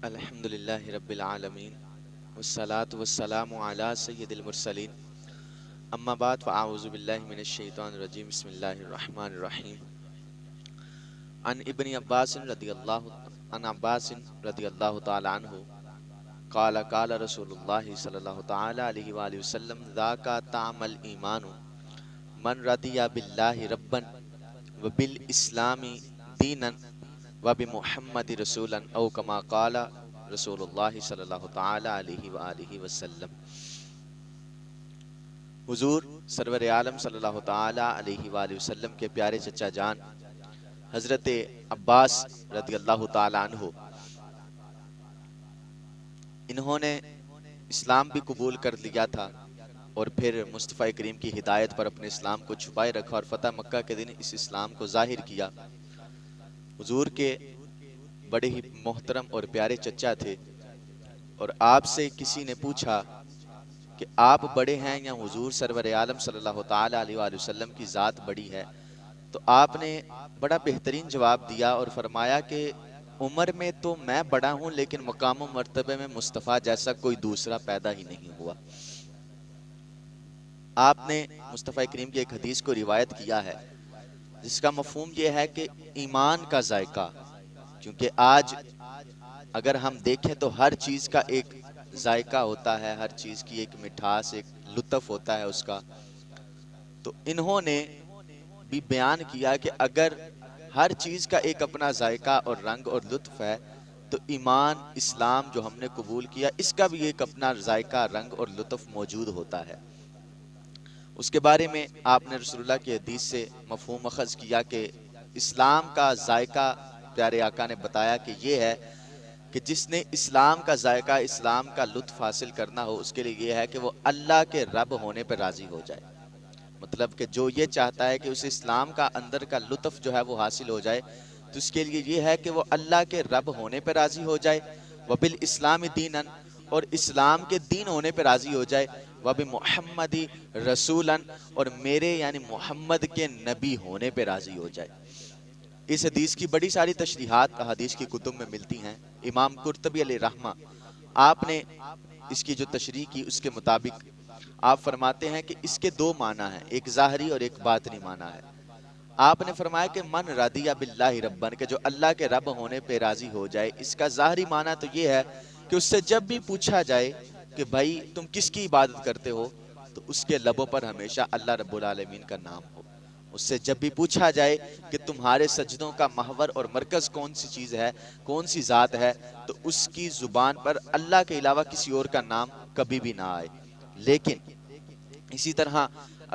الحمدللہ رب العالمین والصلاة والسلام علی سید المرسلین اما بعد فاعوذ باللہ من الشیطان الرجیم بسم اللہ الرحمن الرحیم عن ابن عباس رضی اللہ تعالی عنہ قال قال رسول اللہ صلی اللہ تعالی علیہ وآلہ وسلم ذاک طعم الایمان من رضی باللہ ربا وبالاسلام دینا وبمحمد رسولا او کما قال رسول اللہ صلی اللہ تعالی علیہ وآلہ وسلم۔ حضور سرور عالم صلی اللہ تعالی علیہ وآلہ وسلم کے پیارے چچا جان حضرت عباس رضی اللہ تعالی عنہ، انہوں نے اسلام بھی قبول کر لیا تھا اور پھر مصطفیٰ کریم کی ہدایت پر اپنے اسلام کو چھپائے رکھا اور فتح مکہ کے دن اس اسلام کو ظاہر کیا۔ حضور کے بڑے ہی محترم اور پیارے چچا تھے، اور آپ سے کسی نے پوچھا کہ آپ بڑے ہیں یا حضور سرور عالم صلی اللہ تعالی علیہ وآلہ وسلم کی ذات بڑی ہے؟ تو آپ نے بڑا بہترین جواب دیا اور فرمایا کہ عمر میں تو میں بڑا ہوں، لیکن مقام و مرتبے میں مصطفیٰ جیسا کوئی دوسرا پیدا ہی نہیں ہوا۔ آپ نے مصطفیٰ کریم کی ایک حدیث کو روایت کیا ہے جس کا مفہوم یہ ہے کہ ایمان کا ذائقہ، کیونکہ آج اگر ہم دیکھیں تو ہر چیز کا ایک ذائقہ ہوتا ہے، ہر چیز کی ایک مٹھاس، ایک لطف ہوتا ہے اس کا۔ تو انہوں نے بھی بیان کیا کہ اگر ہر چیز کا ایک اپنا ذائقہ اور رنگ اور لطف ہے تو ایمان اسلام جو ہم نے قبول کیا اس کا بھی ایک اپنا ذائقہ، رنگ اور لطف موجود ہوتا ہے۔ اس کے بارے میں آپ نے رسول اللہ کی حدیث سے مفہوم اخذ کیا کہ اسلام کا ذائقہ پیارے آقا نے بتایا کہ یہ ہے کہ جس نے اسلام کا ذائقہ، اسلام کا لطف حاصل کرنا ہو، اس کے لیے یہ ہے کہ وہ اللہ کے رب ہونے پر راضی ہو جائے۔ مطلب کہ جو یہ چاہتا ہے کہ اس اسلام کا اندر کا لطف جو ہے وہ حاصل ہو جائے، تو اس کے لیے یہ ہے کہ وہ اللہ کے رب ہونے پر راضی ہو جائے، وبالاسلام دینا، اور اسلام کے دین ہونے پر راضی ہو جائے، وبمحمد رسولا، اور میرے یعنی محمد کے نبی ہونے پہ راضی ہو جائے۔ اس حدیث کی بڑی ساری تشریحات حدیث کی کتب میں ملتی ہیں۔ امام قرطبی علیہ رحمہ آپ نے اس کی جو تشریح کی اس کے مطابق آپ فرماتے ہیں کہ اس کے دو معنی ہیں، ایک ظاہری اور ایک باطنی معنی ہے۔ آپ نے فرمایا کہ من رضی باللہ ربن، کہ جو اللہ کے رب ہونے پہ راضی ہو جائے، اس کا ظاہری معنی تو یہ ہے کہ اس سے جب بھی پوچھا جائے کہ بھائی تم کس کی عبادت کرتے ہو، تو اس کے لبوں پر ہمیشہ اللہ رب العالمین کا نام ہو۔ اس سے جب بھی پوچھا جائے کہ تمہارے سجدوں کا محور اور مرکز کون سی چیز ہے، کون سی ذات ہے، تو اس کی زبان پر اللہ کے علاوہ کسی اور کا نام کبھی بھی نہ آئے۔ لیکن اسی طرح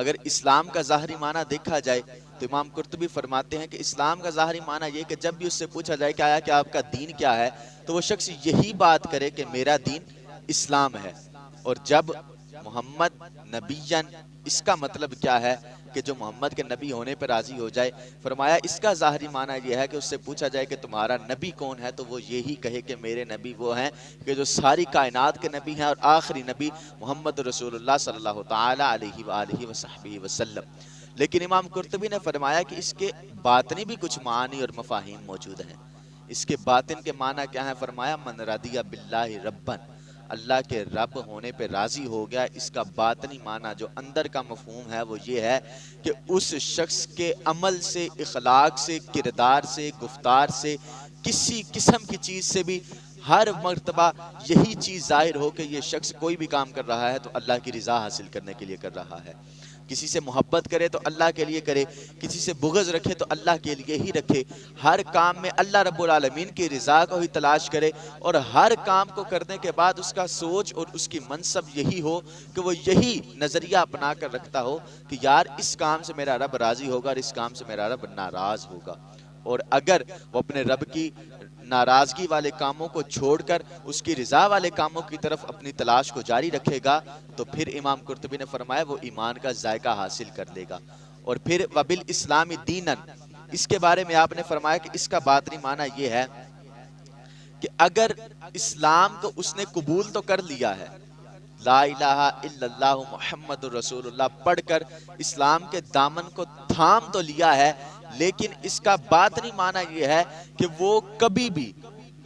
اگر اسلام کا ظاہری معنی دیکھا جائے تو امام قرطبی فرماتے ہیں کہ اسلام کا ظاہری معنی یہ کہ جب بھی اس سے پوچھا جائے کہ آیا کہ آپ کا دین کیا ہے، تو وہ شخص یہی بات کرے کہ میرا دین اسلام ہے۔ اور جب محمد نبیًا، اس کا مطلب کیا ہے کہ جو محمد کے نبی ہونے پر راضی ہو جائے، فرمایا اس کا ظاہری معنی یہ ہے کہ اس سے پوچھا جائے کہ تمہارا نبی کون ہے، تو وہ یہی کہے کہ میرے نبی وہ ہیں کہ جو ساری کائنات کے نبی ہیں اور آخری نبی محمد رسول اللہ صلی اللہ تعالی علیہ وآلہ وصحبہ وسلم۔ لیکن امام قرطبی نے فرمایا کہ اس کے باطنی بھی کچھ معانی اور مفاہیم موجود ہیں۔ اس کے باطن کے معنی کیا ہے؟ فرمایا من رضی باللہ ربًا، اللہ کے رب ہونے پہ راضی ہو گیا۔ اس کا باطنی معنی جو اندر کا مفہوم ہے وہ یہ ہے کہ اس شخص کے عمل سے، اخلاق سے، کردار سے، گفتار سے، کسی قسم کی چیز سے بھی ہر مرتبہ یہی چیز ظاہر ہو کہ یہ شخص کوئی بھی کام کر رہا ہے تو اللہ کی رضا حاصل کرنے کے لیے کر رہا ہے۔ کسی سے محبت کرے تو اللہ کے لیے کرے، کسی سے بغض رکھے تو اللہ کے لیے ہی رکھے، ہر کام میں اللہ رب العالمین کی رضا کو ہی تلاش کرے، اور ہر کام کو کرنے کے بعد اس کا سوچ اور اس کی منصب یہی ہو کہ وہ یہی نظریہ اپنا کر رکھتا ہو کہ یار اس کام سے میرا رب راضی ہوگا اور اس کام سے میرا رب ناراض ہوگا۔ اور اگر وہ اپنے رب کی ناراضگی والے کاموں کو چھوڑ کر اس کی رضا والے کاموں کی طرف اپنی تلاش کو جاری رکھے گا تو پھر امام قرطبی نے فرمایا وہ ایمان کا ذائقہ حاصل کر لے گا۔ اور پھر وبالاسلام دینا، اس کے بارے میں آپ نے فرمایا کہ اس کا باطنی معنی یہ ہے کہ اگر اسلام کو اس نے قبول تو کر لیا ہے، لا الہ الا اللہ محمد رسول اللہ پڑھ کر اسلام کے دامن کو تھام تو لیا ہے، لیکن اس کا باطنی معنی یہ ہے کہ وہ کبھی بھی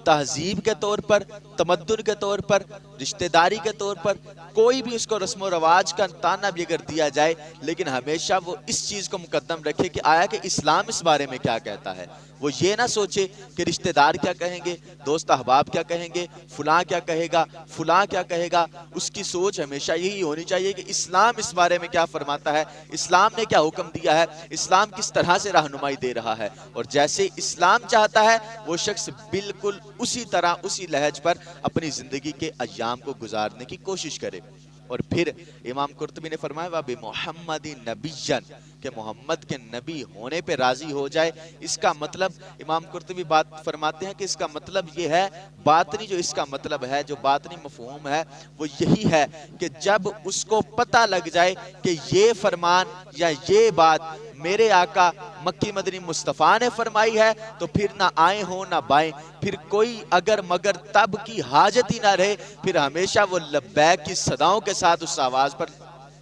تہذیب کے طور پر، تمدن کے طور پر، رشتہ داری کے طور پر، کوئی بھی اس کو رسم و رواج کا تانا بھی اگر دیا جائے، لیکن ہمیشہ وہ اس چیز کو مقدم رکھے کہ آیا کہ اسلام اس بارے میں کیا کہتا ہے۔ وہ یہ نہ سوچے کہ رشتہ دار کیا کہیں گے، دوست احباب کیا کہیں گے، فلاں کیا کہے گا، فلاں کیا کہے گا۔ اس کی سوچ ہمیشہ یہی ہونی چاہیے کہ اسلام اس بارے میں کیا فرماتا ہے، اسلام نے کیا حکم دیا ہے، اسلام کس طرح سے رہنمائی دے رہا ہے، اور جیسے اسلام چاہتا ہے وہ شخص بالکل اسی طرح اسی لہج پر اپنی زندگی کے ایام کو گزارنے کی کوشش کرے۔ اور پھر امام قرطبی نے فرمایا وَبِمُحَمَّدٍ نَبِيًّا، کہ محمد کے نبی ہونے پہ راضی ہو جائے۔ اس کا مطلب امام قرطبی بات فرماتے ہیں کہ اس کا مطلب یہ ہے، باطنی جو اس کا مطلب ہے، جو باطنی مفہوم ہے وہ یہی ہے کہ جب اس کو پتہ لگ جائے کہ یہ فرمان یا یہ بات میرے آقا مکی مدنی مصطفیٰ نے فرمائی ہے، تو پھر نہ آئیں ہوں نہ بائیں، پھر کوئی اگر مگر تب کی حاجت ہی نہ رہے، پھر ہمیشہ وہ لبیک کی صداؤں کے ساتھ اس آواز پر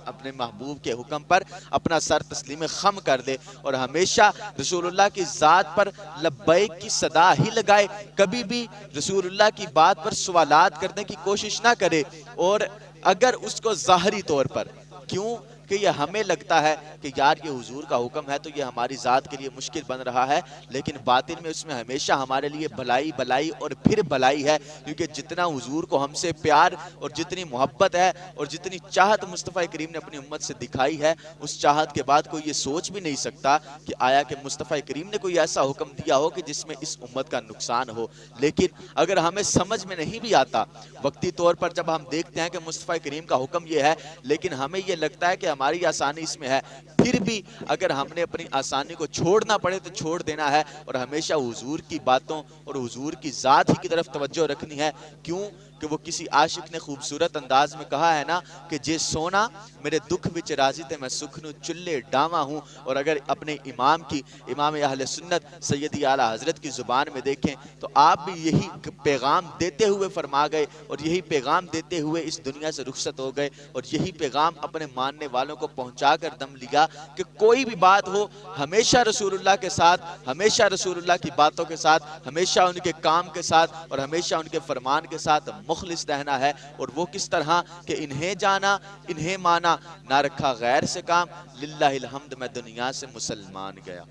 اپنے محبوب کے حکم پر اپنا سر تسلیم خم کر دے، اور ہمیشہ رسول اللہ کی ذات پر لبیک کی صدا ہی لگائے، کبھی بھی رسول اللہ کی بات پر سوالات کرنے کی کوشش نہ کرے۔ اور اگر اس کو ظاہری طور پر، کیوں کہ یہ ہمیں لگتا ہے کہ یار یہ حضور کا حکم ہے تو یہ ہماری ذات کے لیے مشکل بن رہا ہے، لیکن باطن میں اس میں ہمیشہ ہمارے لیے بھلائی بھلائی اور پھر بھلائی ہے، کیونکہ جتنا حضور کو ہم سے پیار اور جتنی محبت ہے اور جتنی چاہت مصطفیٰ کریم نے اپنی امت سے دکھائی ہے، اس چاہت کے بعد کوئی یہ سوچ بھی نہیں سکتا کہ آیا کہ مصطفیٰ کریم نے کوئی ایسا حکم دیا ہو کہ جس میں اس امت کا نقصان ہو۔ لیکن اگر ہمیں سمجھ میں نہیں بھی آتا، وقتی طور پر جب ہم دیکھتے ہیں کہ مصطفیٰ کریم کا حکم یہ ہے، لیکن ہمیں یہ لگتا ہے کہ ہماری آسانی اس میں ہے، پھر بھی اگر ہم نے اپنی آسانی کو چھوڑنا پڑے تو چھوڑ دینا ہے، اور ہمیشہ حضور کی باتوں اور حضور کی ذات ہی کی طرف توجہ رکھنی ہے۔ کیوں کہ وہ کسی عاشق نے خوبصورت انداز میں کہا ہے نا کہ جے سونا میرے دکھ وچ راضی تے میں سکھنو چلے ڈاواں ہوں۔ اور اگر اپنے امام کی، امام اہل سنت سیدی اعلیٰ حضرت کی زبان میں دیکھیں تو آپ بھی یہی پیغام دیتے ہوئے فرما گئے، اور یہی پیغام دیتے ہوئے اس دنیا سے رخصت ہو گئے، اور یہی پیغام اپنے ماننے والوں کو پہنچا کر دم لیا کہ کوئی بھی بات ہو ہمیشہ رسول اللہ کے ساتھ، ہمیشہ رسول اللہ کی باتوں کے ساتھ، ہمیشہ ان کے کام کے ساتھ، اور ہمیشہ ان کے فرمان کے ساتھ مخلص رہنا ہے۔ اور وہ کس طرح کہ انہیں جانا انہیں مانا، نہ رکھا غیر سے کام، للہ الحمد میں دنیا سے مسلمان گیا۔